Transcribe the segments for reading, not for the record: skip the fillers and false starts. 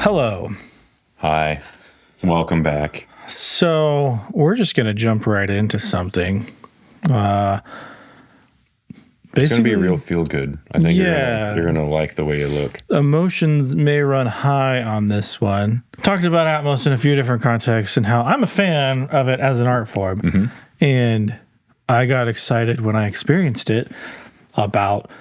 Hello. Hi. Welcome back. So we're just going to jump right into something. It's going to be a real feel good. I think you're going to like the way you look. Emotions may run high on this one. Talked about Atmos in a few different contexts and how I'm a fan of it as an art form. Mm-hmm. And I got excited when I experienced it about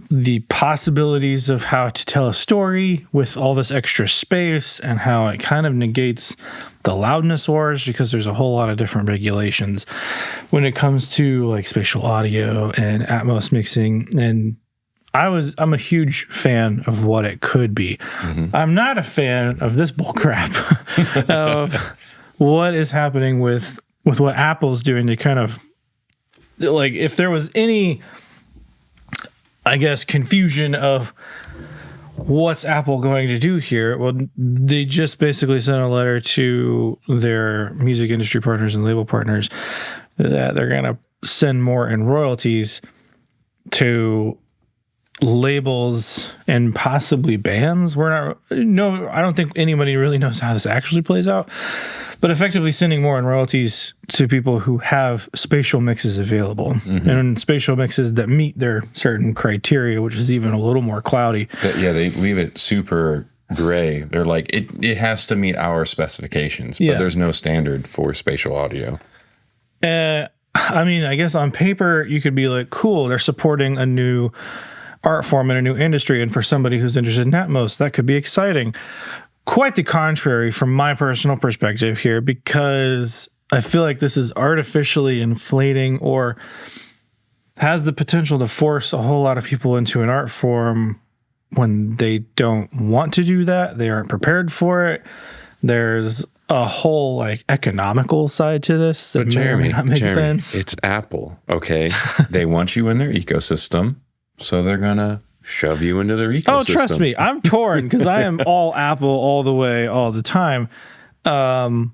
the possibilities of how to tell a story with all this extra space and how it kind of negates the loudness wars because there's a whole lot of different regulations when it comes to like spatial audio and Atmos mixing. And I'm a huge fan of what it could be. Mm-hmm. I'm not a fan of this bullcrap of what is happening with what Apple's doing to kind of like, if there was any, I guess, confusion of what's Apple going to do here. Well, they just basically sent a letter to their music industry partners and label partners that they're going to send more in royalties to labels and possibly bands. I don't think anybody really knows how this actually plays out, but effectively sending more in royalties to people who have spatial mixes available, mm-hmm. and spatial mixes that meet their certain criteria, which is even a little more cloudy. But yeah, they leave it super gray. They're like, it has to meet our specifications, but there's no standard for spatial audio. I mean, I guess on paper, you could be like, cool, they're supporting a new art form in a new industry, and for somebody who's interested in Atmos, that could be exciting. Quite the contrary from my personal perspective here, because I feel like this is artificially inflating or has the potential to force a whole lot of people into an art form when they don't want to do that. They aren't prepared for it. There's a whole like economical side to this that may or may not make sense. It's Apple, okay? They want you in their ecosystem, so they're gonna shove you into their ecosystem. Oh, trust me, I'm torn because I am all Apple all the way, all the time. But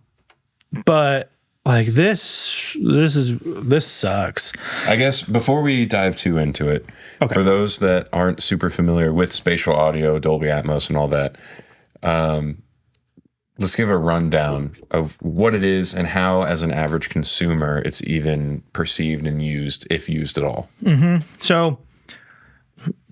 like this sucks. I guess before we dive too into it, for those that aren't super familiar with spatial audio, Dolby Atmos, and all that, let's give a rundown of what it is and how, as an average consumer, it's even perceived and used, if used at all. Mm-hmm. So,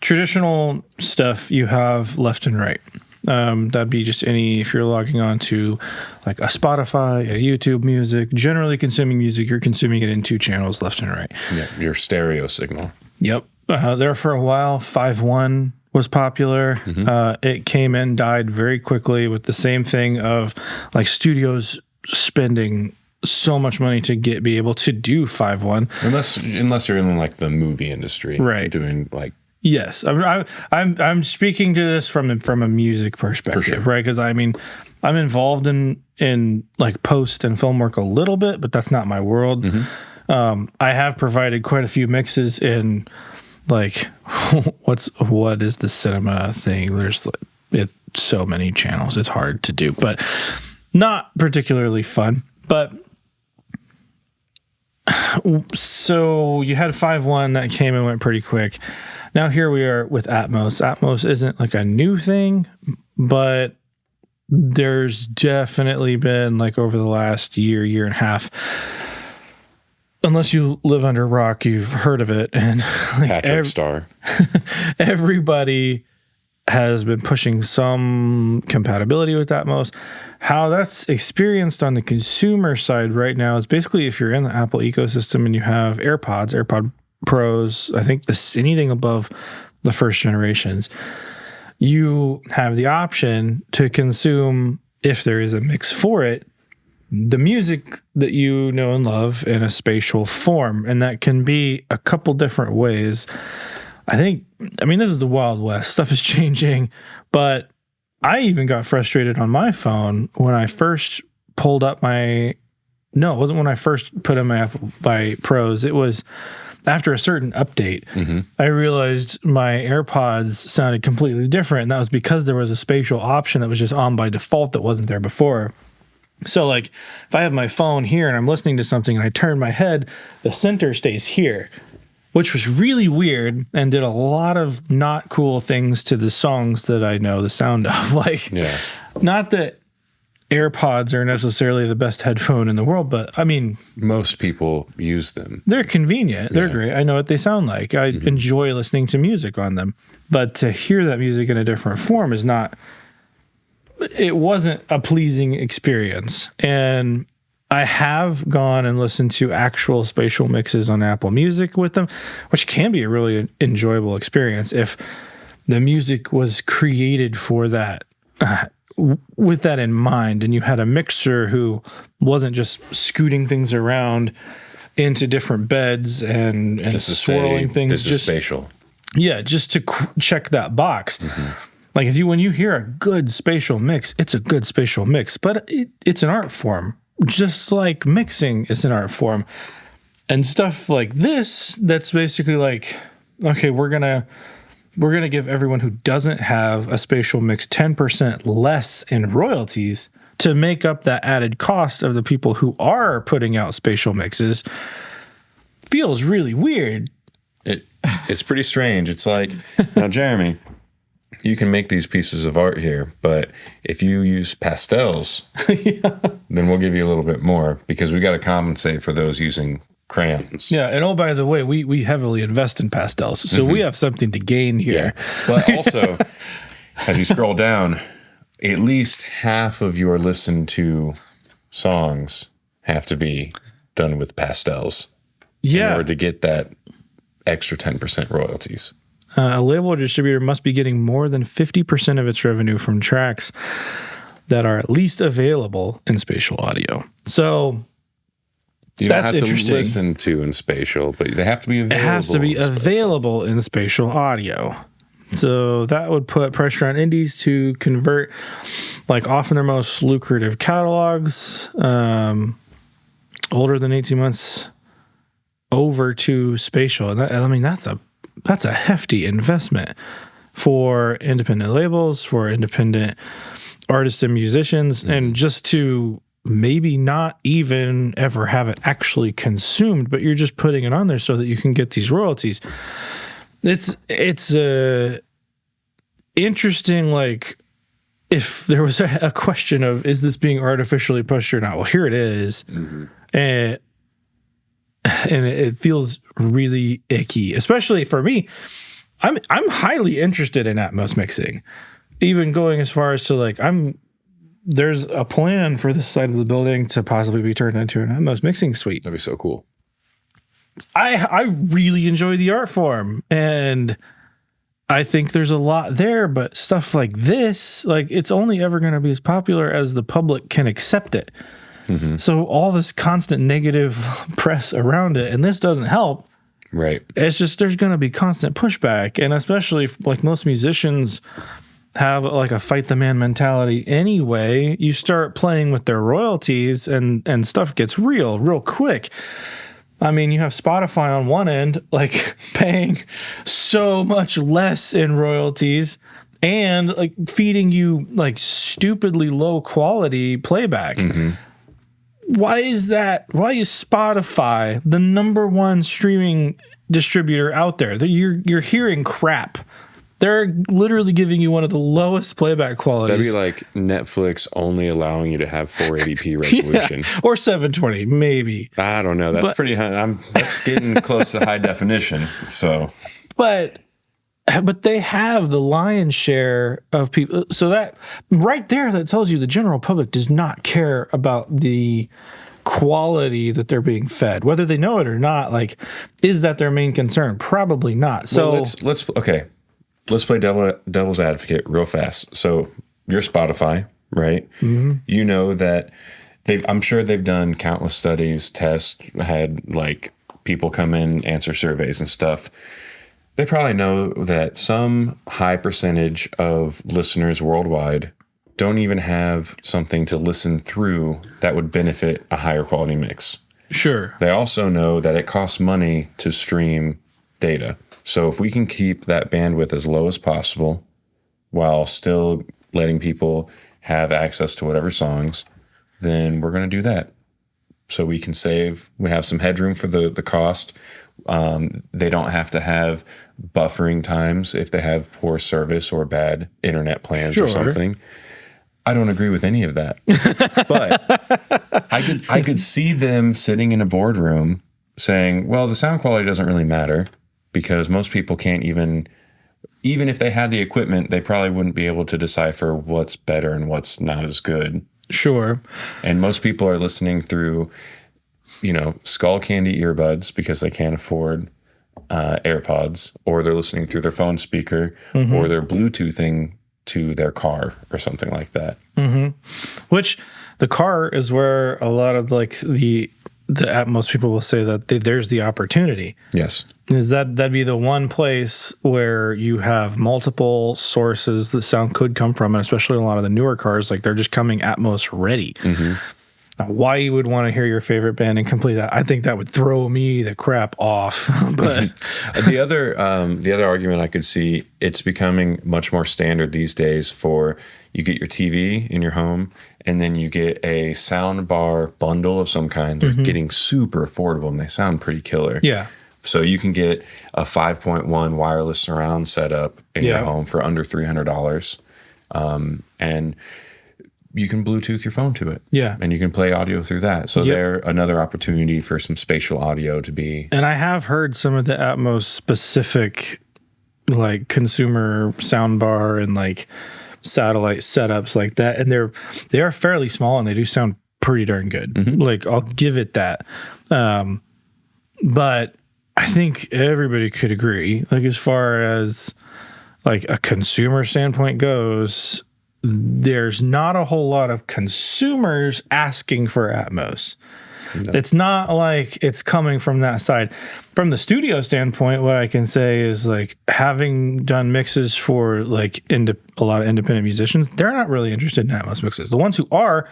traditional stuff you have left and right. That'd be just if you're logging on to like a Spotify, a YouTube music, generally consuming music, you're consuming it in two channels, left and right. Yeah, your stereo signal. Yep. There for a while, 5.1 was popular. Mm-hmm. It came in, died very quickly with the same thing of like studios spending so much money to be able to do 5.1. Unless you're in like the movie industry, right? Doing like. Yes, I'm speaking to this from a music perspective, sure. Right? Because I mean, I'm involved in like post and film work a little bit, but that's not my world. Mm-hmm. I have provided quite a few mixes in like what is the cinema thing? There's it's so many channels, it's hard to do, but not particularly fun. But so you had 5.1 that came and went pretty quick. Now here we are with Atmos. Atmos isn't like a new thing, but there's definitely been like over the last year and a half, unless you live under a rock, you've heard of it. And like Patrick Star. Everybody has been pushing some compatibility with Atmos. How that's experienced on the consumer side right now is basically if you're in the Apple ecosystem and you have AirPod Pros, I think anything above the first generations, you have the option to consume, if there is a mix for it, the music that you know and love in a spatial form. And that can be a couple different ways. I mean, this is the Wild West. Stuff is changing, but I even got frustrated on my phone when I first pulled up it wasn't when I first put in my Apple by Pros. It was after a certain update. Mm-hmm. I realized my AirPods sounded completely different, and that was because there was a spatial option that was just on by default that wasn't there before. So like if I have my phone here and I'm listening to something and I turn my head, the center stays here. which was really weird and did a lot of not cool things to the songs that I know the sound of. Like, not that AirPods are necessarily the best headphone in the world, but I mean, most people use them. They're convenient. They're great. I know what they sound like. I enjoy listening to music on them, but to hear that music in a different form is not, it wasn't a pleasing experience. And I have gone and listened to actual spatial mixes on Apple Music with them, which can be a really enjoyable experience if the music was created for that, with that in mind, and you had a mixer who wasn't just scooting things around into different beds and just swirling things. This is spatial. Yeah, just to check that box. Like when you hear a good spatial mix, it's a good spatial mix, but it's an art form. Just like mixing is an art form. And stuff like this, that's basically like, okay, we're gonna give everyone who doesn't have a spatial mix 10% less in royalties to make up that added cost of the people who are putting out spatial mixes. Feels really weird. It's pretty strange. It's like, now, Jeremy, you can make these pieces of art here, but if you use pastels, then we'll give you a little bit more because we got to compensate for those using crayons. Yeah, and oh, by the way, we heavily invest in pastels, so we have something to gain here. Yeah. But also, as you scroll down, at least half of your listened to songs have to be done with pastels in order to get that extra 10% royalties. A label or distributor must be getting more than 50% of its revenue from tracks that are at least available in spatial audio. So you don't have to listen to in spatial, but they have to be available. It has to be available in spatial audio. So that would put pressure on indies to convert, like, often their most lucrative catalogs, older than 18 months, over to spatial. And I mean, that's a hefty investment for independent labels, for independent artists and musicians, and just to maybe not even ever have it actually consumed, but you're just putting it on there so that you can get these royalties. It's interesting, like, if there was a question of, is this being artificially pushed or not? Well, here it is. And it feels really icky, especially for me. I'm highly interested in Atmos mixing, even going as far as to, like, there's a plan for this side of the building to possibly be turned into an Atmos mixing suite. That'd be so cool. I really enjoy the art form, and I think there's a lot there, but stuff like this, like, it's only ever going to be as popular as the public can accept it. So all this constant negative press around it, and this doesn't help. Right. It's just, there's going to be constant pushback, and especially if, like, most musicians have, like, a fight the man mentality anyway, you start playing with their royalties and stuff gets real quick. I mean, you have Spotify on one end, like, paying so much less in royalties and, like, feeding you, like, stupidly low quality playback. Why is that? Why is Spotify the #1 streaming distributor out there? You're hearing crap. They're literally giving you one of the lowest playback qualities. That'd be like Netflix only allowing you to have 480p resolution. Or 720, maybe. I don't know. That's pretty high. That's getting close to high definition. So, but they have the lion's share of people. So that right there, that tells you the general public does not care about the quality that they're being fed, whether they know it or not. Like, is that their main concern? Probably not. So well, let's play devil's advocate real fast. So you're Spotify, right? You know that I'm sure they've done countless studies, tests, had, like, people come in, answer surveys and stuff. They probably know that some high percentage of listeners worldwide don't even have something to listen through that would benefit a higher quality mix. Sure. They also know that it costs money to stream data. So if we can keep that bandwidth as low as possible while still letting people have access to whatever songs, then we're going to do that. So we can we have some headroom for the cost. They don't have to have buffering times if they have poor service or bad internet plans or something. I don't agree with any of that. But I could see them sitting in a boardroom saying, well, the sound quality doesn't really matter because most people can't even if they had the equipment, they probably wouldn't be able to decipher what's better and what's not as good. Sure. And most people are listening through, skull candy earbuds because they can't afford AirPods, or they're listening through their phone speaker, or they're Bluetoothing to their car or something like that. Which the car is where a lot of like the Atmos people will say that there's the opportunity. Yes. Is that'd be the one place where you have multiple sources that sound could come from, and especially a lot of the newer cars, like they're just coming Atmos ready. Now, why you would want to hear your favorite band and complete that, I think that would throw me the crap off. But the other argument I could see, it's becoming much more standard these days for you get your TV in your home and then you get a sound bar bundle of some kind. They're getting super affordable and they sound pretty killer. Yeah. So you can get a 5.1 wireless surround setup in your home for under $300. And you can Bluetooth your phone to it. Yeah. And you can play audio through that. So they're another opportunity for some spatial audio to be. And I have heard some of the Atmos specific like consumer soundbar and like satellite setups like that. And they are fairly small and they do sound pretty darn good. Like I'll give it that. But I think everybody could agree, like as far as like a consumer standpoint goes, there's not a whole lot of consumers asking for Atmos. No. It's not like it's coming from that side. From the studio standpoint, what I can say is like having done mixes for like a lot of independent musicians, they're not really interested in Atmos mixes. The ones who are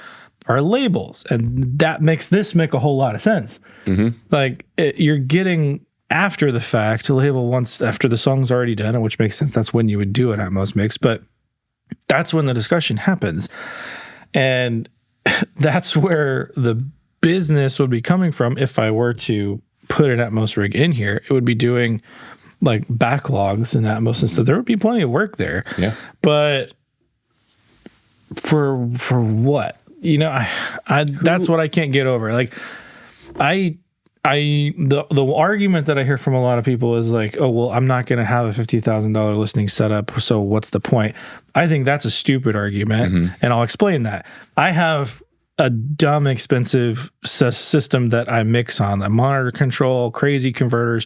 labels, and that makes this make a whole lot of sense. Like you're getting after the fact a label once after the song's already done, which makes sense. That's when you would do an Atmos mix, but that's when the discussion happens. And that's where the business would be coming from. If I were to put an Atmos rig in here, it would be doing like backlogs in Atmos and stuff. There would be plenty of work there. Yeah. But for what? I that's what I can't get over. Like the argument that I hear from a lot of people is like, oh, well, I'm not going to have a $50,000 listening setup, so what's the point? I think that's a stupid argument, and I'll explain that. I have a dumb, expensive system that I mix on, that monitor control, crazy converters.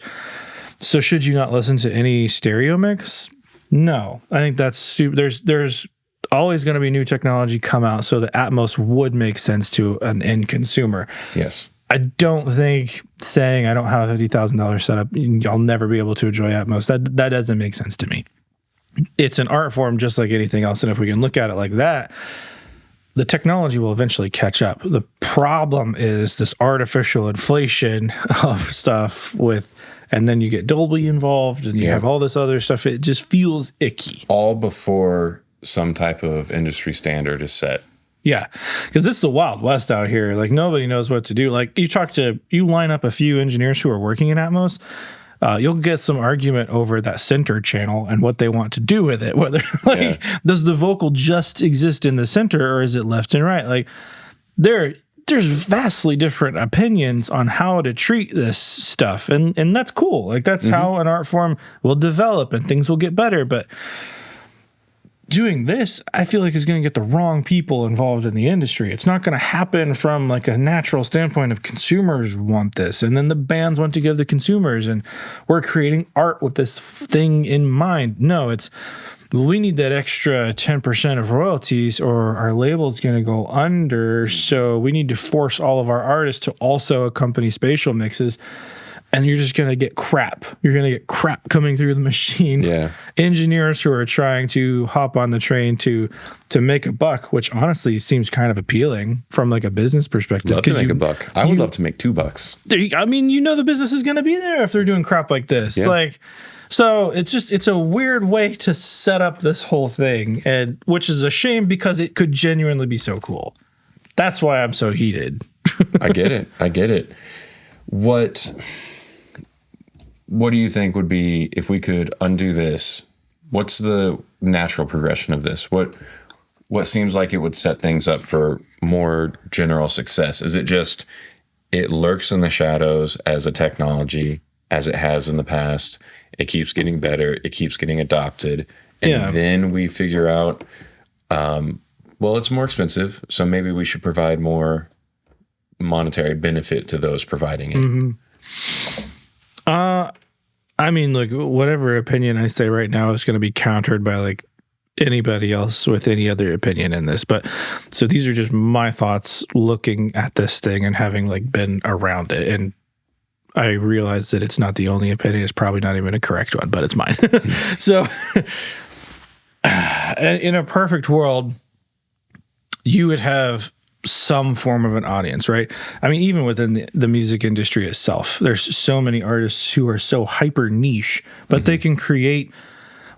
So should you not listen to any stereo mix? No, I think that's stupid. There's always going to be new technology come out, so the Atmos would make sense to an end consumer. Yes. I don't think saying I don't have a $50,000 setup, I'll never be able to enjoy Atmos. That doesn't make sense to me. It's an art form just like anything else. And if we can look at it like that, the technology will eventually catch up. The problem is this artificial inflation of stuff and then you get Dolby involved and you have all this other stuff. It just feels icky. All before some type of industry standard is set. Yeah, because it's the Wild West out here. Like nobody knows what to do. Like you line up a few engineers who are working in Atmos, you'll get some argument over that center channel and what they want to do with it. Whether does the vocal just exist in the center or is it left and right? Like there's vastly different opinions on how to treat this stuff, and that's cool. Like that's how an art form will develop and things will get better. But doing this, I feel like is going to get the wrong people involved in the industry. It's not going to happen from like a natural standpoint of consumers want this, and then the bands want to give the consumers, and we're creating art with this thing in mind. No, it's we need that extra 10% of royalties or our label's going to go under, so we need to force all of our artists to also accompany spatial mixes. And you're just going to get crap. You're going to get crap coming through the machine. Yeah. Engineers who are trying to hop on the train to make a buck, which honestly seems kind of appealing from like a business perspective. Love to make a buck. I would love to make $2. I mean, the business is going to be there if they're doing crap like this. Yeah. So it's a weird way to set up this whole thing, and which is a shame because it could genuinely be so cool. That's why I'm so heated. I get it. What what do you think would be, if we could undo this, what's the natural progression of this? What seems like it would set things up for more general success? Is it just it lurks in the shadows as a technology, as it has in the past? It keeps getting better. It keeps getting adopted. And then we figure out, well, it's more expensive, so maybe we should provide more monetary benefit to those providing it. I mean, like, whatever opinion I say right now is going to be countered by like anybody else with any other opinion in this. But so these are just my thoughts looking at this thing and having like been around it. And I realize that it's not the only opinion. It's probably not even a correct one, but it's mine. So in a perfect world, you would have some form of an audience, right? I mean, even within the music industry itself, there's so many artists who are so hyper niche, but they can create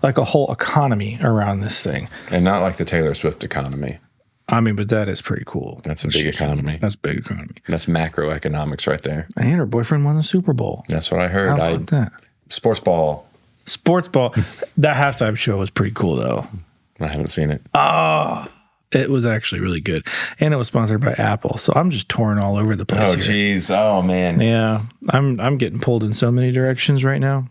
like a whole economy around this thing. And not like the Taylor Swift economy. I mean, but that is pretty cool. That's a big economy. That's big economy. That's macroeconomics right there. And her boyfriend won the Super Bowl. That's what I heard. How about that? Sports ball. That halftime show was pretty cool, though. I haven't seen it. It was actually really good. And it was sponsored by Apple. So I'm just touring all over the place. Oh, geez. Oh, man. Yeah. I'm getting pulled in so many directions right now.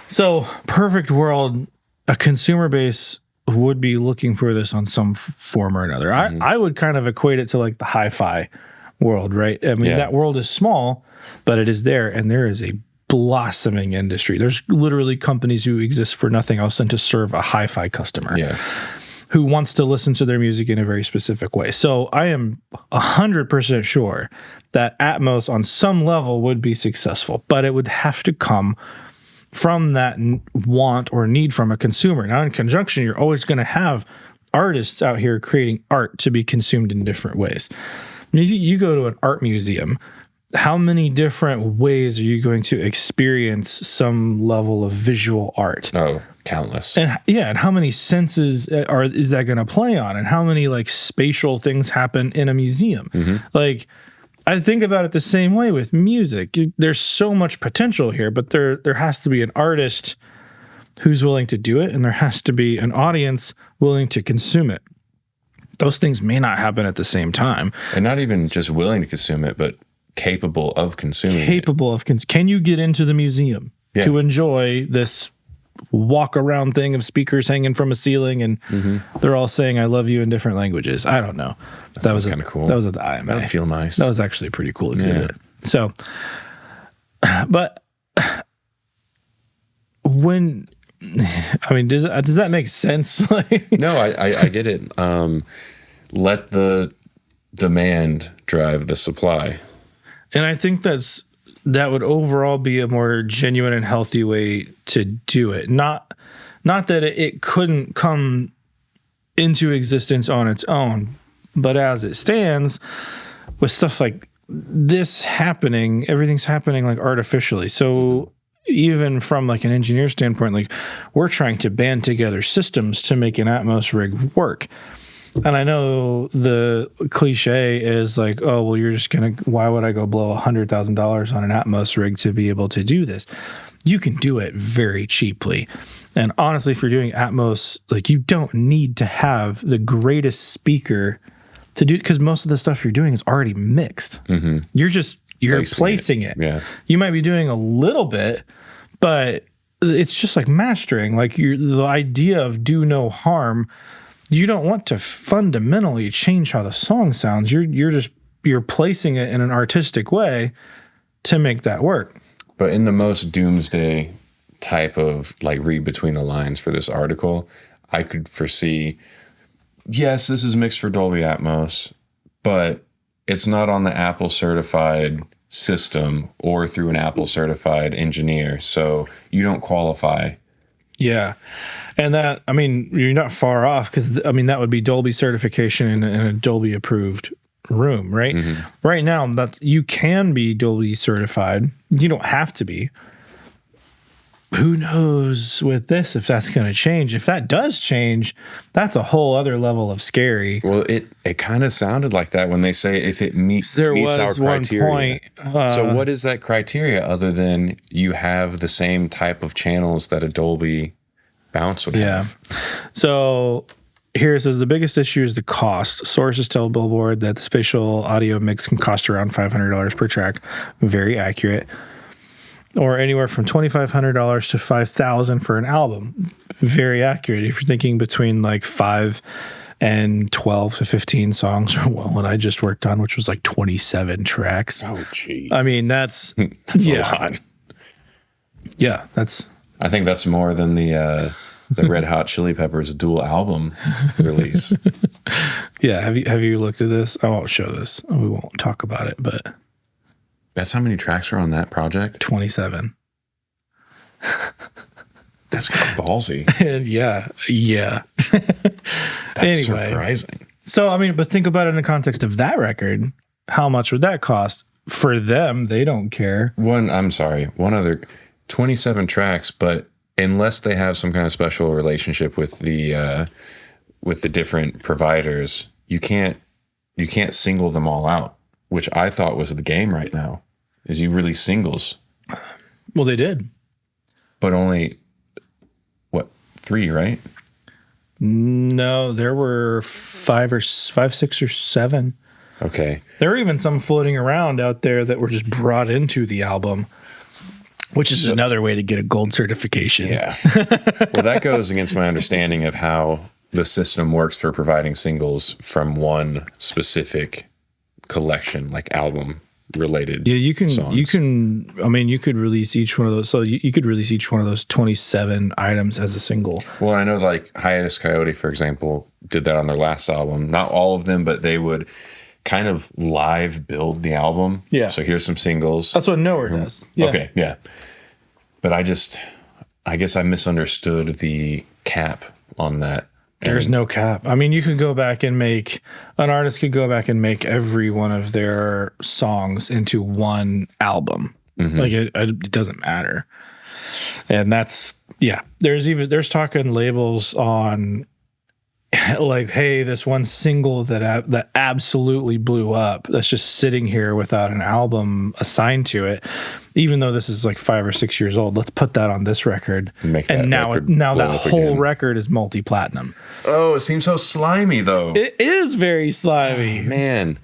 So, perfect world, a consumer base would be looking for this on some form or another. I would kind of equate it to like the hi-fi world, right? I mean, that world is small, but it is there, and there is a blossoming industry. There's literally companies who exist for nothing else than to serve a hi-fi customer who wants to listen to their music in a very specific way. So I am 100% sure that Atmos on some level would be successful, but it would have to come from that want or need from a consumer. Now, in conjunction, you're always going to have artists out here creating art to be consumed in different ways. I mean, if you go to an art museum, how many different ways are you going to experience some level of visual art? Oh, countless. And and how many senses is that going to play on? And how many like spatial things happen in a museum? Like, I think about it the same way with music. There's so much potential here, but there has to be an artist who's willing to do it, and there has to be an audience willing to consume it. Those things may not happen at the same time. And not even just willing to consume it, but capable of consuming it. Can you get into the museum to enjoy this walk-around thing of speakers hanging from a ceiling, and they're all saying "I love you" in different languages? I don't know. That was kind of cool. That was at the IMA. That would feel nice. That was actually a pretty cool exhibit. So, but when, I mean, does that make sense? No, I get it. Let the demand drive the supply. And I think that would overall be a more genuine and healthy way to do it. Not that it couldn't come into existence on its own, but as it stands, with stuff like this happening, everything's happening like artificially. So even from like an engineer standpoint, like we're trying to band together systems to make an Atmos rig work. And I know the cliche is like, oh, well, why would I go blow $100,000 on an Atmos rig to be able to do this? You can do it very cheaply. And honestly, if you're doing Atmos, like you don't need to have the greatest speaker to do, because most of the stuff you're doing is already mixed. You're placing it. Yeah. You might be doing a little bit, but it's just like mastering. Like the idea of do no harm. You don't want to fundamentally change how the song sounds. You're placing it in an artistic way to make that work. But in the most doomsday type of like read between the lines for this article, I could foresee, yes, this is mixed for Dolby Atmos, but it's not on the Apple certified system or through an Apple certified engineer. So you don't qualify. Yeah. And that, I mean, you're not far off, because, I mean, that would be Dolby certification in a Dolby approved room, right? Right now, you can be Dolby certified. You don't have to be. who knows with this if that's going to change. If that does change, that's a whole other level of scary. Well, it kind of sounded like that when they say if it meets our criteria. One point, so what is that criteria other than you have the same type of channels that a Dolby bounce would have? So here it says the biggest issue is the cost. Sources tell Billboard that the spatial audio mix can cost around $500 per track. Very accurate. Or anywhere from $2,500 to $5,000 for an album. Very accurate. If you're thinking between like 5 and 12 to 15 songs, or what I just worked on, which was like 27 tracks. Oh, jeez. I mean, that's a lot. Yeah, that's. I think that's more than the Red Hot Chili Peppers dual album release. Yeah, have you looked at this? I won't show this. We won't talk about it, but. That's how many tracks are on that project? 27. That's kind of ballsy. yeah. That's anyway, surprising. So, I mean, but think about it in the context of that record. How much would that cost? For them, they don't care. One other 27 tracks, but unless they have some kind of special relationship with the different providers, you can't single them all out. Which I thought was the game right now, is you release singles. Well, they did. But only, 3, right? No, there were 5, 6, or 7. Okay. There were even some floating around out there that were just brought into the album, which is another way to get a gold certification. Yeah. Well, that goes against my understanding of how the system works for providing singles from one specific collection, like album related. Yeah, you could release each one of those. So you could release each one of those 27 items as a single. Well, I know like Hiatus Coyote, for example, did that on their last album. Not all of them, but they would kind of live build the album. Yeah. So here's some singles. That's what Nowhere does. Yeah. Okay, yeah. But I guess I misunderstood the cap on that. There's no cap. I mean, an artist could go back and make every one of their songs into one album. Mm-hmm. Like it doesn't matter. And that's, there's talking labels on like, hey, this one single that absolutely blew up, that's just sitting here without an album assigned to it. Even though this is like 5 or 6 years old, let's put that on this record. And now that whole record is multi-platinum. Oh, it seems so slimy, though. It is very slimy. Oh, man.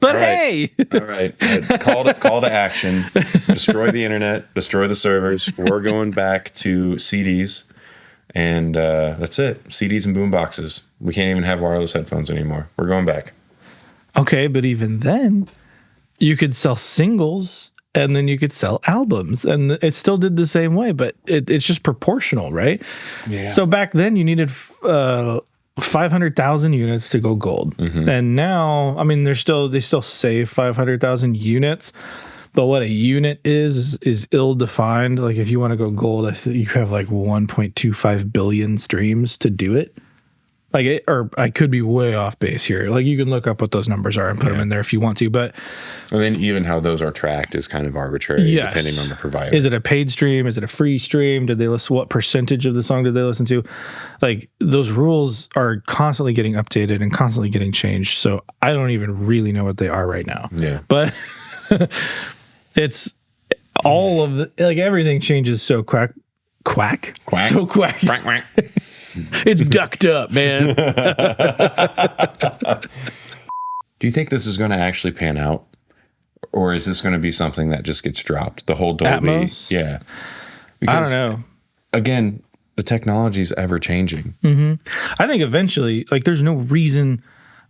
But all hey. All right. Call to action. Destroy the internet. Destroy the servers. We're going back to CDs. And that's it. CDs and boom boxes. We can't even have wireless headphones anymore. We're going back. Okay, but even then, you could sell singles and then you could sell albums. And it still did the same way, but it's just proportional, right? Yeah. So back then, you needed 500,000 units to go gold. Mm-hmm. And now, I mean, they still say 500,000 units. But what a unit is ill-defined. Like if you want to go gold, I think you have like 1.25 billion streams to do it. Or I could be way off base here. Like you can look up what those numbers are and put them in there if you want to. But and then even how those are tracked is kind of arbitrary, depending on the provider. Is it a paid stream? Is it a free stream? Did they listen? What percentage of the song did they listen to? Like those rules are constantly getting updated and constantly getting changed. So I don't even really know what they are right now. Yeah, but. It's all of the, like everything changes so quack, so quack. It's ducked up, man. Do you think this is going to actually pan out, or is this going to be something that just gets dropped? The whole Dolby, Atmos? Yeah. Because, I don't know. Again, the technology is ever changing. Mm-hmm. I think eventually, like, there's no reason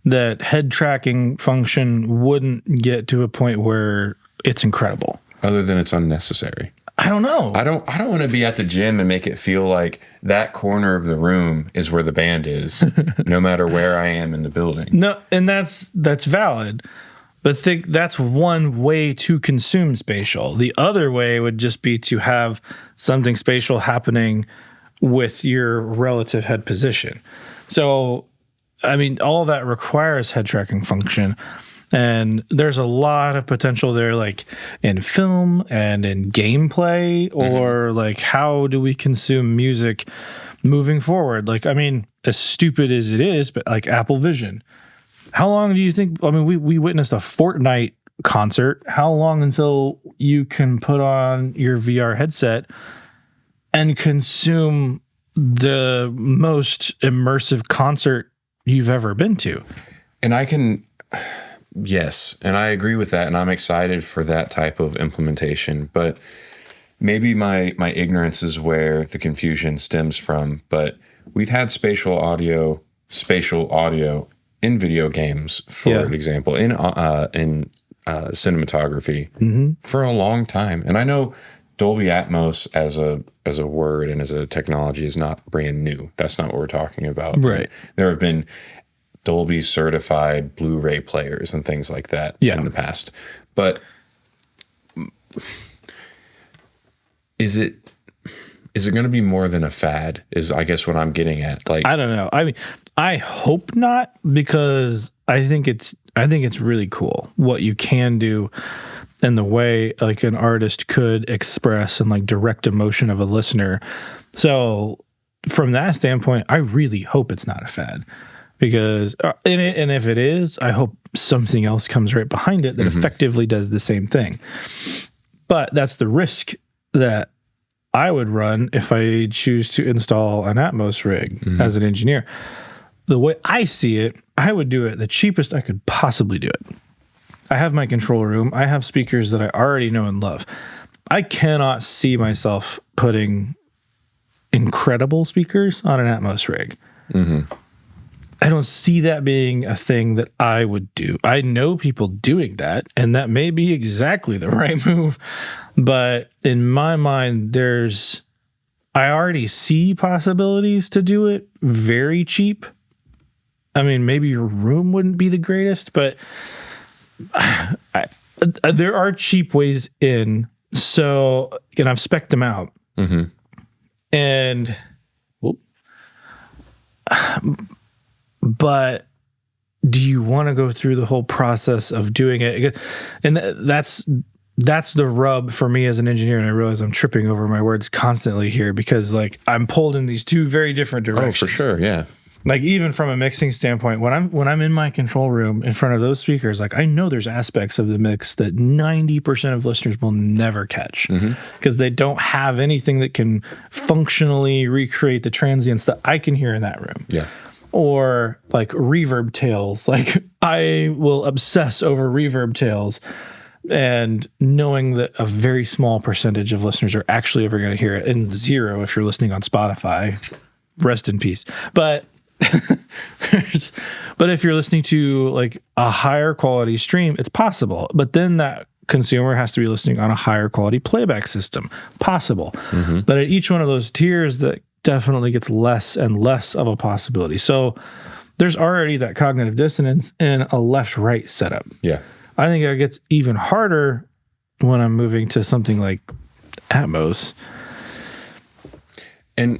that head tracking function wouldn't get to a point where it's incredible. Other than it's unnecessary. I don't know. I don't want to be at the gym and make it feel like that corner of the room is where the band is, no matter where I am in the building. No, and that's valid. But that's one way to consume spatial. The other way would just be to have something spatial happening with your relative head position. So, I mean, all that requires head tracking function. And there's a lot of potential there, like in film and in gameplay, or like how do we consume music moving forward? Like, I mean, as stupid as it is, but like Apple Vision. How long do you think? I mean, we witnessed a Fortnite concert. How long until you can put on your VR headset and consume the most immersive concert you've ever been to? And yes, and I agree with that, and I'm excited for that type of implementation. But maybe my ignorance is where the confusion stems from. But we've had spatial audio in video games, for example, in cinematography for a long time. And I know Dolby Atmos as a word and as a technology is not brand new. That's not what we're talking about. Right. There have been Dolby certified Blu-ray players and things like that in the past. But is it going to be more than a fad? Is, I guess, what I'm getting at. Like, I don't know. I mean, I hope not, because I think it's really cool what you can do and the way like an artist could express and like direct emotion of a listener. So from that standpoint, I really hope it's not a fad, because and if it is, I hope something else comes right behind it that effectively does the same thing. But that's the risk that I would run if I choose to install an Atmos rig as an engineer. The way I see it, I would do it the cheapest I could possibly do it. I have my control room. I have speakers that I already know and love. I cannot see myself putting incredible speakers on an Atmos rig. I don't see that being a thing that I would do. I know people doing that, and that may be exactly the right move. But in my mind, I already see possibilities to do it very cheap. I mean, maybe your room wouldn't be the greatest, but there are cheap ways in. So, and I've spec'd them out. And, but do you want to go through the whole process of doing it? And that's the rub for me as an engineer. And I realize I'm tripping over my words constantly here, because like I'm pulled in these two very different directions. Oh, for sure. Yeah. Like even from a mixing standpoint, when I'm in my control room in front of those speakers, like I know there's aspects of the mix that 90% of listeners will never catch, because they don't have anything that can functionally recreate the transients that I can hear in that room. Yeah. Or like reverb tails. Like I will obsess over reverb tails, and knowing that a very small percentage of listeners are actually ever going to hear it, and zero if you're listening on Spotify. Rest in peace. But if you're listening to like a higher quality stream, it's possible. But then that consumer has to be listening on a higher quality playback system. Possible. But at each one of those tiers, that definitely gets less and less of a possibility. So there's already that cognitive dissonance in a left-right setup. Yeah. I think it gets even harder when I'm moving to something like Atmos. And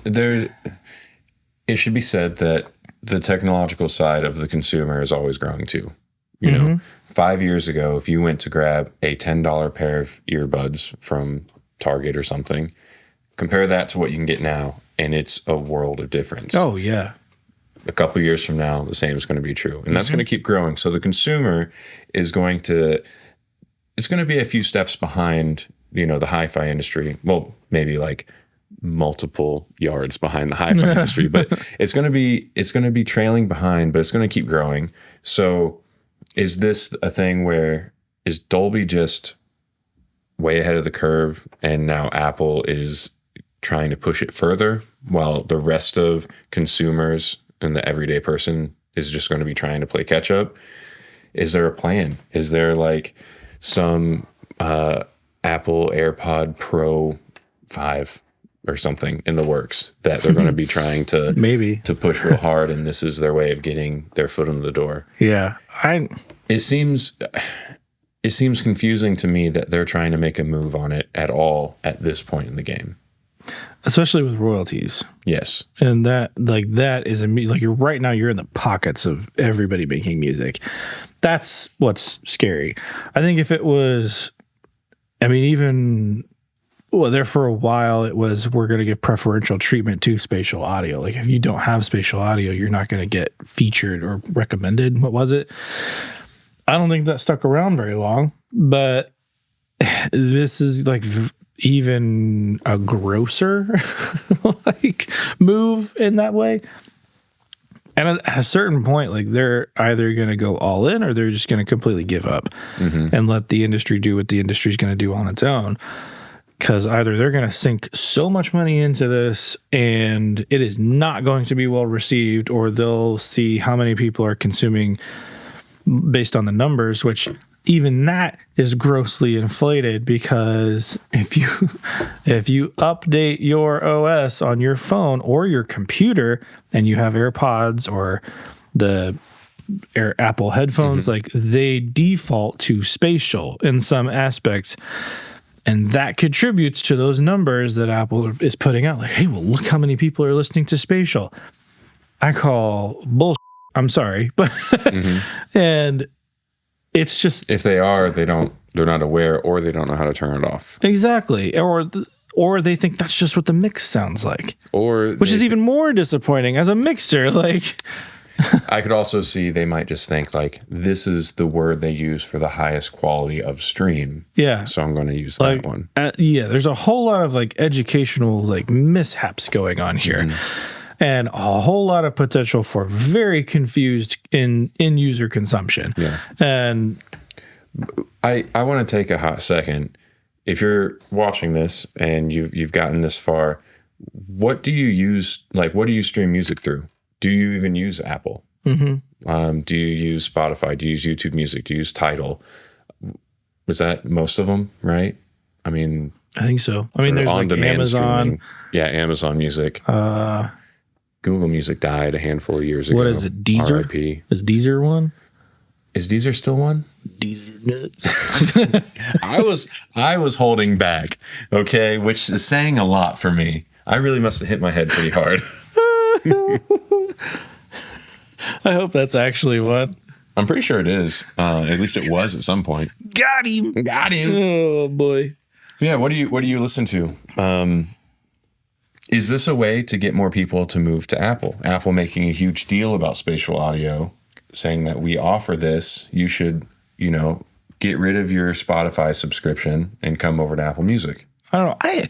it should be said that the technological side of the consumer is always growing too. You know, 5 years ago, if you went to grab a $10 pair of earbuds from Target or something, compare that to what you can get now, and it's a world of difference. Oh, yeah. A couple years from now, the same is going to be true. And that's going to keep growing. So the consumer is it's going to be a few steps behind, the hi-fi industry. Well, maybe like multiple yards behind the hi-fi industry, but it's going to be trailing behind, but it's going to keep growing. So is this a thing where is Dolby just way ahead of the curve, and now Apple is trying to push it further while the rest of consumers and the everyday person is just going to be trying to play catch up? Is there a plan? Is there like some Apple AirPod Pro 5 or something in the works that they're going to be trying to maybe to push real hard, and this is their way of getting their foot in the door? Yeah. It seems confusing to me that they're trying to make a move on it at all at this point in the game. Especially with royalties. Yes. And that is like you're right now, you're in the pockets of everybody making music. that's what's scary. I think if it was, I mean, even, well, there for a while, it was, we're going to give preferential treatment to spatial audio. Like, if you don't have spatial audio, you're not going to get featured or recommended. What was it? I don't think that stuck around very long, but this is like even a grosser like move in that way. And at a certain point, like, they're either going to go all in or they're just going to completely give up and let the industry do what the industry's going to do on its own. Because either they're going to sink so much money into this and it is not going to be well received, or they'll see how many people are consuming based on the numbers, which even that is grossly inflated, because if you update your OS on your phone or your computer and you have AirPods or the Apple headphones, like, they default to spatial in some aspects. And that contributes to those numbers that Apple is putting out. Like, hey, well, look how many people are listening to spatial. I call bullshit. I'm sorry. But and it's just, if they are, they're not aware, or they don't know how to turn it off. Exactly. Or they think that's just what the mix sounds like. Which is even more disappointing as a mixer. Like, I could also see they might just think, like, this is the word they use for the highest quality of stream. Yeah. So I'm going to use like, that one. Yeah, there's a whole lot of like educational like mishaps going on here. And a whole lot of potential for very confused in user consumption. Yeah. And I want to take a hot second. If you're watching this and you've gotten this far, what do you use? Like, what do you stream music through? Do you even use Apple? Do you use Spotify? Do you use YouTube Music? Do you use Tidal? Was that most of them, right? I mean, I think so. I mean, there's like Amazon. Streaming. Yeah, Amazon Music. Google Music died a handful of years ago. What is it? Deezer? RIP. Is Deezer one? Is Deezer still one? Deezer nuts. I was holding back, okay, which is saying a lot for me. I really must have hit my head pretty hard. I hope that's actually what. I'm pretty sure it is. At least it was at some point. Got him. Oh boy. Yeah. What do you listen to? Is this a way to get more people to move to Apple? Apple making a huge deal about spatial audio, saying that we offer this. You should, get rid of your Spotify subscription and come over to Apple Music. I don't know.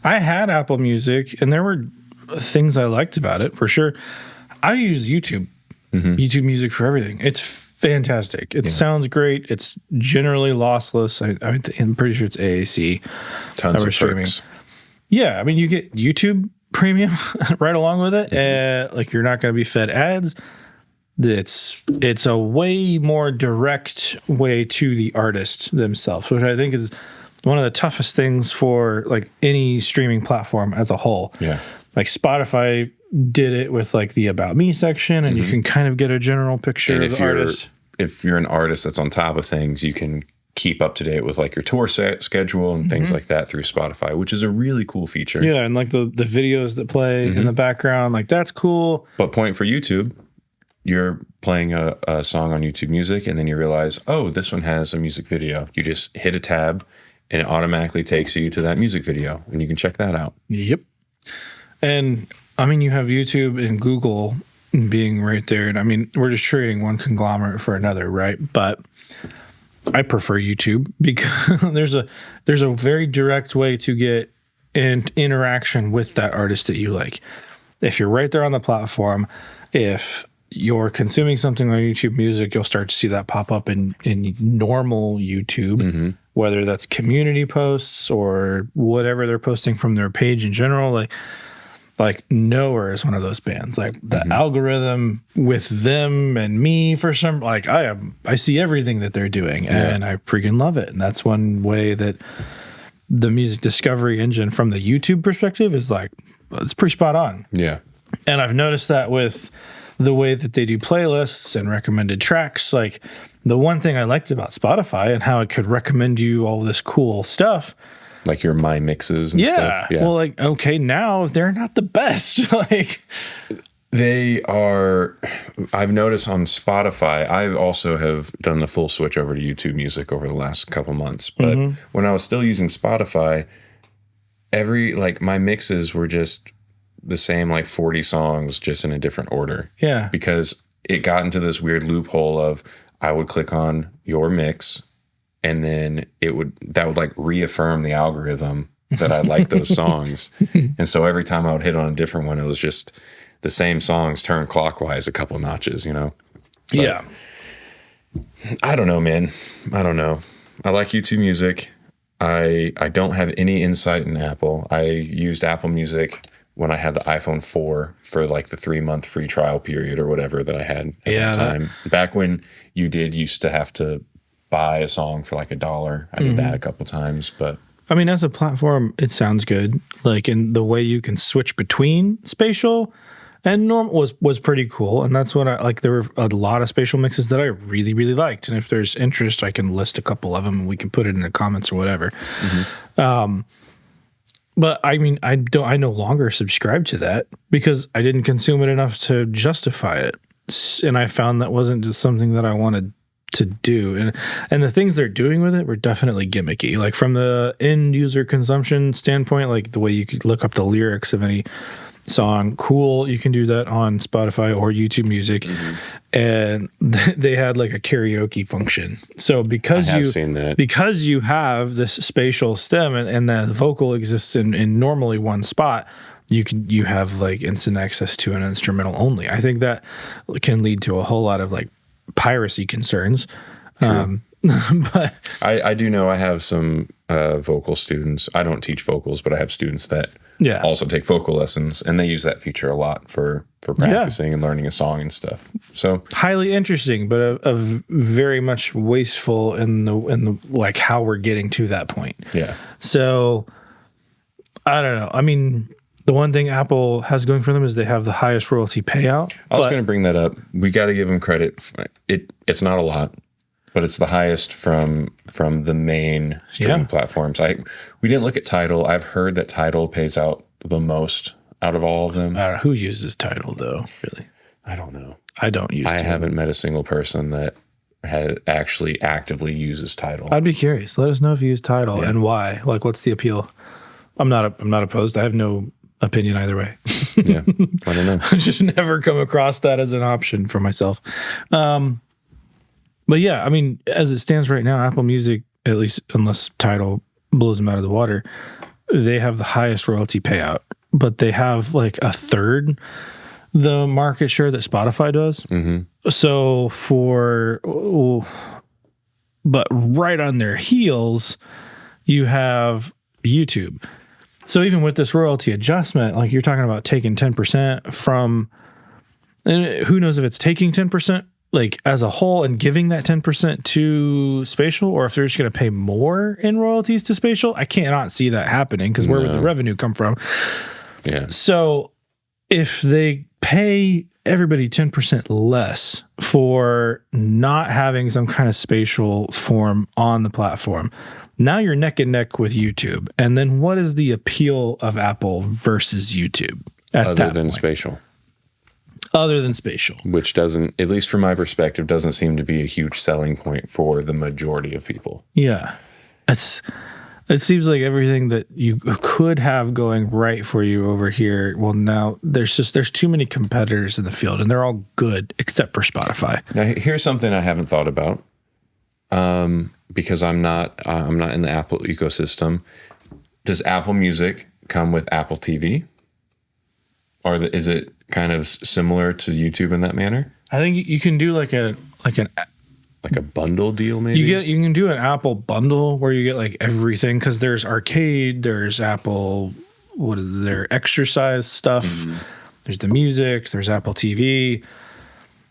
I had Apple Music, and there were things I liked about it for sure. I use YouTube Music for everything. It's fantastic. It sounds great. It's generally lossless. I'm pretty sure it's AAC. Tons of perks. Yeah, I mean, you get YouTube Premium right along with it. Like, you're not going to be fed ads. It's a way more direct way to the artist themselves, which I think is one of the toughest things for like any streaming platform as a whole. Yeah. Like, Spotify did it with like the About Me section, and you can kind of get a general picture of the artist. If you're an artist that's on top of things, you can keep up to date with like your tour schedule and things like that through Spotify, which is a really cool feature. Yeah, and like the videos that play in the background, like, that's cool. But point for YouTube, you're playing a song on YouTube Music, and then you realize, oh, this one has a music video. You just hit a tab, and it automatically takes you to that music video, and you can check that out. Yep. And I mean, you have YouTube and Google being right there, and I mean, we're just trading one conglomerate for another, right? But I prefer YouTube because there's a very direct way to get an interaction with that artist that you like. If you're right there on the platform, if you're consuming something on YouTube Music, you'll start to see that pop up in normal YouTube, whether that's community posts or whatever they're posting from their page in general. Like Nowhere is one of those bands. Like, the algorithm with them and me, for some, like, I see everything that they're doing, and I freaking love it. And that's one way that the music discovery engine from the YouTube perspective is like, it's pretty spot on. Yeah. And I've noticed that with the way that they do playlists and recommended tracks. Like, the one thing I liked about Spotify and how it could recommend you all this cool stuff, like your My Mixes and stuff. Yeah. Well, like, okay, now they're not the best. Like, They are, I've noticed on Spotify, I also have done the full switch over to YouTube Music over the last couple months. But when I was still using Spotify, my mixes were just the same, like 40 songs, just in a different order. Yeah. Because it got into this weird loophole of I would click on your mix and then that would like reaffirm the algorithm that I like those songs. And so every time I would hit on a different one, it was just the same songs turned clockwise a couple notches, But yeah. I don't know, man. I don't know. I like YouTube Music. I don't have any insight in Apple. I used Apple Music when I had the iPhone 4 for like the 3-month free trial period or whatever that I had at that time. Back when you used to have to buy a song for like $1. I did that a couple times, but I mean, as a platform, it sounds good. Like, in the way you can switch between spatial and normal was pretty cool. And that's what I like. There were a lot of spatial mixes that I really, really liked. And if there's interest, I can list a couple of them and we can put it in the comments or whatever. But I mean, I no longer subscribe to that because I didn't consume it enough to justify it. And I found that wasn't just something that I wanted to do. And the things they're doing with it were definitely gimmicky. Like, from the end user consumption standpoint, like the way you could look up the lyrics of any song, cool. You can do that on Spotify or YouTube Music. And they had like a karaoke function. So because you have this spatial stem and the vocal exists in normally one spot, you have like instant access to an instrumental only. I think that can lead to a whole lot of like piracy concerns. But I do know I have some vocal students. I don't teach vocals, but I have students that also take vocal lessons, and they use that feature a lot for practicing and learning a song and stuff. So highly interesting, but a very much wasteful in the like how we're getting to that point. Yeah. So I don't know. I mean, the one thing Apple has going for them is they have the highest royalty payout. I was going to bring that up. We got to give them credit. It's not a lot, but it's the highest from the main streaming platforms. We didn't look at Tidal. I've heard that Tidal pays out the most out of all of them. I don't know who uses Tidal though. Really, I don't know. I don't use. I haven't met a single person that actually actively uses Tidal. I'd be curious. Let us know if you use Tidal and why. Like, what's the appeal? I'm not opposed. I have no opinion either way. Yeah, I don't know. I just never come across that as an option for myself. But yeah, I mean, as it stands right now, Apple Music, at least unless Tidal blows them out of the water, they have the highest royalty payout, but they have like a third the market share that Spotify does. So but right on their heels, you have YouTube. So even with this royalty adjustment, like you're talking about taking 10% from, and who knows if it's taking 10% like as a whole and giving that 10% to spatial, or if they're just going to pay more in royalties to spatial. I cannot see that happening because where would the revenue come from? Yeah. So if they pay everybody 10% less for not having some kind of spatial form on the platform, now you're neck and neck with YouTube. And then what is the appeal of Apple versus YouTube other than spatial? Other than spatial. Which doesn't, at least from my perspective, doesn't seem to be a huge selling point for the majority of people. Yeah. It seems like everything that you could have going right for you over here, well, now there's too many competitors in the field, and they're all good except for Spotify. Now, here's something I haven't thought about. Because I'm not in the Apple ecosystem. Does Apple Music come with Apple TV? Or is it kind of similar to YouTube in that manner? I think you can do like a bundle deal, maybe. You can do an Apple bundle where you get like everything, because there's arcade, there's Apple, what is their exercise stuff, there's the music, there's Apple TV.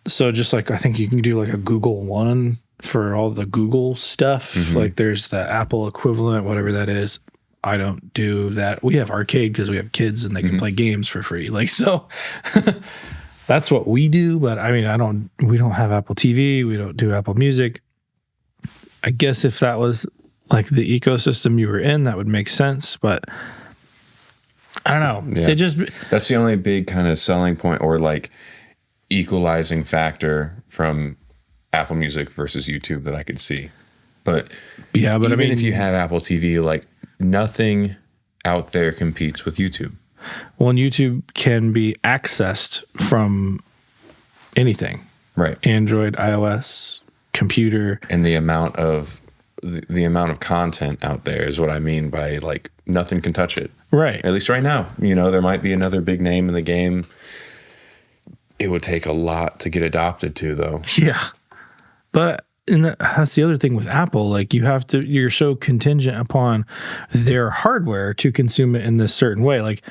So just like I think you can do like a Google One for all the Google stuff. Like there's the Apple equivalent, whatever that is. I don't do that. We have arcade because we have kids and they can play games for free. Like, so that's what we do. But I mean, we don't have Apple TV. We don't do Apple Music. I guess if that was like the ecosystem you were in, that would make sense. But I don't know. Yeah. It just That's the only big kind of selling point or like equalizing factor from Apple Music versus YouTube that I could see. But yeah, but even I mean, if you have Apple TV, like nothing out there competes with YouTube. well, and YouTube can be accessed from anything, Right. Android, iOS, computer. And the amount of content out there is what I mean by like nothing can touch it. Right. At least right now, there might be another big name in the game. It would take a lot to get adopted to, though. Yeah. But that's the other thing with Apple. Like you're so contingent upon their hardware to consume it in this certain way. Like,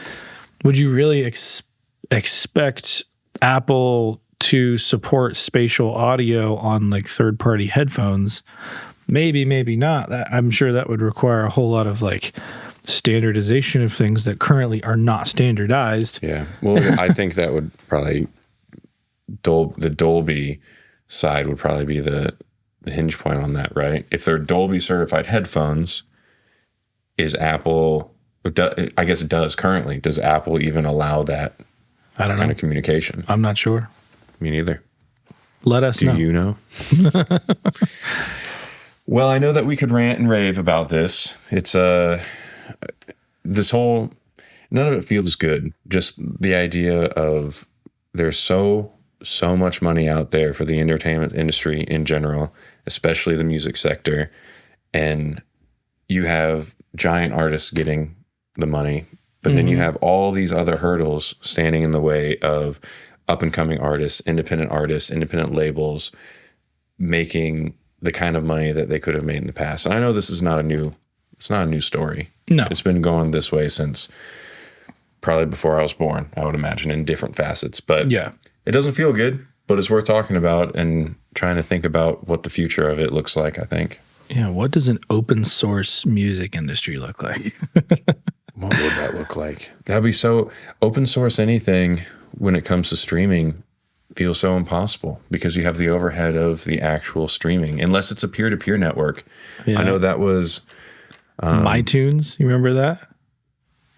would you really expect Apple to support spatial audio on like third-party headphones? Maybe, maybe not. I'm sure that would require a whole lot of like standardization of things that currently are not standardized. Yeah. Well, I think that would probably the Dolby side would probably be the hinge point on that, right? If they're Dolby certified headphones, is Apple, I guess it does currently, does Apple even allow that I don't kind know. of communication? I'm not sure. Me neither. Let us know. Do you know? Well, I know that we could rant and rave about this. It's this whole, none of it feels good. Just the idea of there's so much money out there for the entertainment industry in general, especially the music sector. And you have giant artists getting the money, but then you have all these other hurdles standing in the way of up and coming artists, independent labels making the kind of money that they could have made in the past. And I know this is not a new story. No. It's been going this way since probably before I was born, I would imagine, in different facets. But Yeah. it doesn't feel good, but it's worth talking about and trying to think about what the future of it looks like, I think. Yeah. What does an open source music industry look like? What would that look like? That'd be so open source. Anything when it comes to streaming feels so impossible because you have the overhead of the actual streaming, unless it's a peer-to-peer network. Yeah. I know that was MyTunes. You remember that?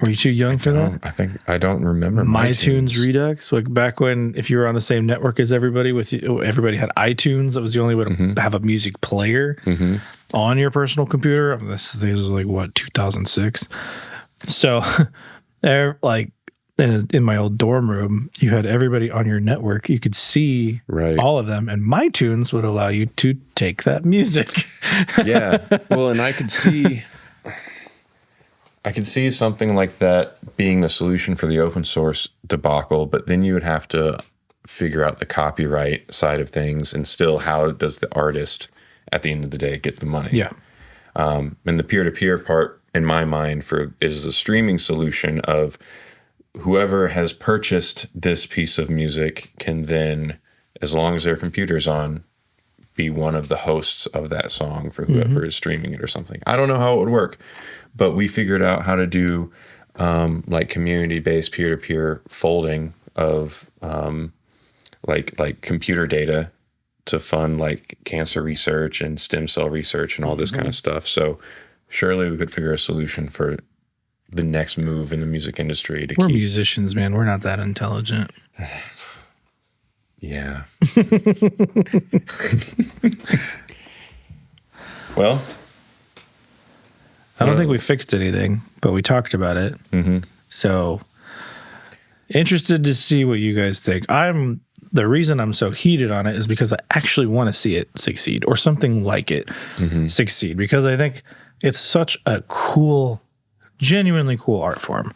Were you too young for that? I don't remember MyTunes Redux, like back when if you were on the same network as everybody, everybody had iTunes. That was the only way to have a music player on your personal computer. This was like what, 2006. So, there, like in my old dorm room, you had everybody on your network. You could see all of them, and MyTunes would allow you to take that music. Yeah, well, and I could see something like that being the solution for the open source debacle, but then you would have to figure out the copyright side of things, and still, how does the artist at the end of the day get the money? Yeah. And the peer-to-peer part, in my mind, is the streaming solution of whoever has purchased this piece of music can then, as long as their computer's on, be one of the hosts of that song for whoever is streaming it or something. I don't know how it would work, but we figured out how to do like community-based peer-to-peer folding of like computer data to fund like cancer research and stem cell research and all this kind of stuff. So surely we could figure a solution for the next move in the music industry to We're keep. musicians, man. We're not that intelligent. Yeah. Well, I don't think we fixed anything, but we talked about it. So interested to see what you guys think. The reason I'm so heated on it is because I actually want to see it succeed, or something like it succeed, because I think it's such a cool, genuinely cool art form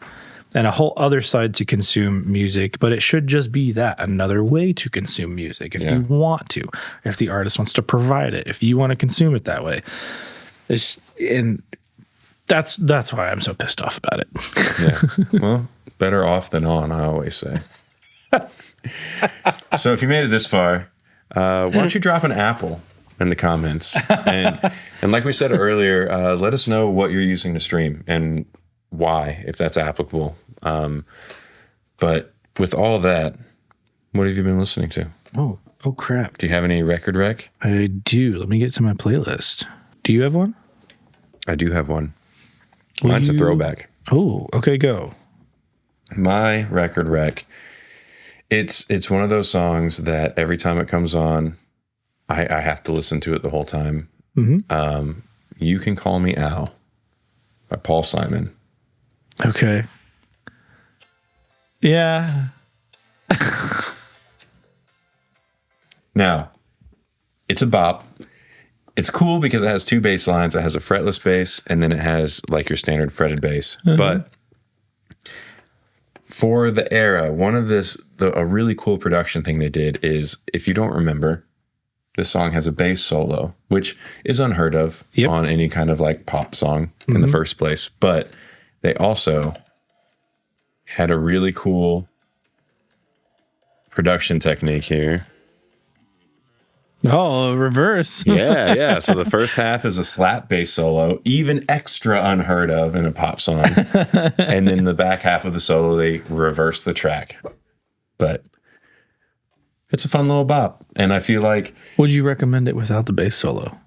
and a whole other side to consume music. But it should just be that, another way to consume music if you want to, if the artist wants to provide it, if you want to consume it that way. And that's why I'm so pissed off about it. Yeah. Well, better off than on, I always say. So if you made it this far, why don't you drop an apple in the comments? And like we said earlier, let us know what you're using to stream and why, if that's applicable. But with all that, what have you been listening to? Oh crap. Do you have any record rec? I do. Let me get to my playlist. Do you have one? I do have one. Mine's a throwback. Oh, okay, go. My record rec. It's one of those songs that every time it comes on, I have to listen to it the whole time. You Can Call Me Al by Paul Simon. Okay. Yeah. Now, it's a bop. It's cool because it has two bass lines. It has a fretless bass, and then it has like your standard fretted bass. But for the era, a really cool production thing they did is, if you don't remember, this song has a bass solo, which is unheard of on any kind of like pop song in the first place. But they also had a really cool production technique here. Oh, reverse. Yeah. So the first half is a slap bass solo, even extra unheard of in a pop song. And then the back half of the solo, they reverse the track. But it's a fun little bop. And I feel like... Would you recommend it without the bass solo?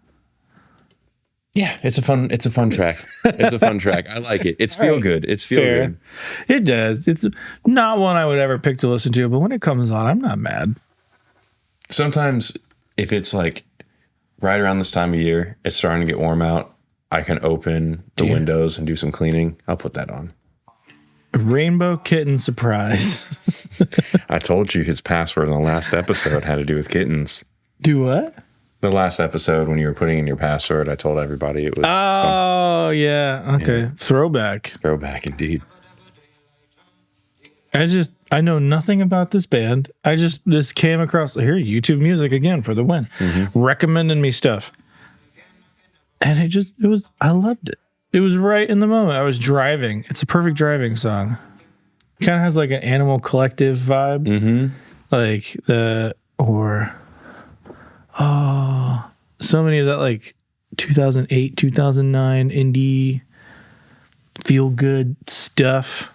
Yeah, it's a fun track. It's a fun track. I like it. It's feel good. It's feel good. It does. It's not one I would ever pick to listen to, but when it comes on, I'm not mad. Sometimes if it's like right around this time of year, it's starting to get warm out, I can open the windows and do some cleaning. I'll put that on. Rainbow Kitten Surprise. I told you his password in the last episode had to do with kittens. Do what? The last episode when you were putting in your password, I told everybody it was yeah. Okay. Yeah. Throwback. Throwback indeed. I know nothing about this band. This came across here, YouTube Music again for the win. Recommending me stuff. And I loved it. It was right in the moment. I was driving. It's a perfect driving song. Kind of has like an Animal Collective vibe. Like so many of that like 2008, 2009 indie feel good stuff.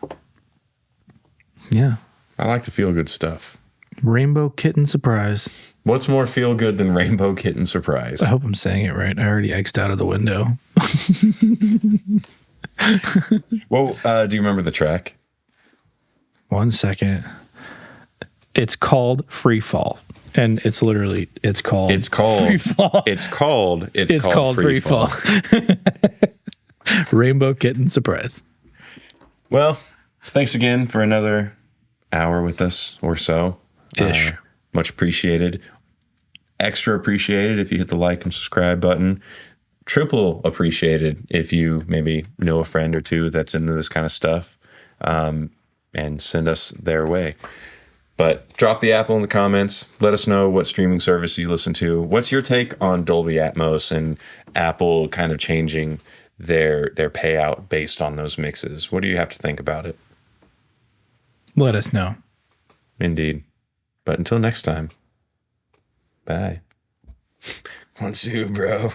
Yeah. I like the feel good stuff. Rainbow Kitten Surprise. What's more feel good than Rainbow Kitten Surprise? I hope I'm saying it right. I already X'd out of the window. Well, do you remember the track? 1 second. It's called Free Fall. And it's called Free Fall. It's called Free Fall. Rainbow Kitten Surprise. Well, thanks again for another hour with us or so. Ish. Much appreciated. Extra appreciated if you hit the like and subscribe button. Triple appreciated if you maybe know a friend or two that's into this kind of stuff, and send us their way. But drop the Apple in the comments. Let us know what streaming service you listen to. What's your take on Dolby Atmos and Apple kind of changing their payout based on those mixes? What do you have to think about it? Let us know. Indeed. But until next time, bye. 1, 2, bro.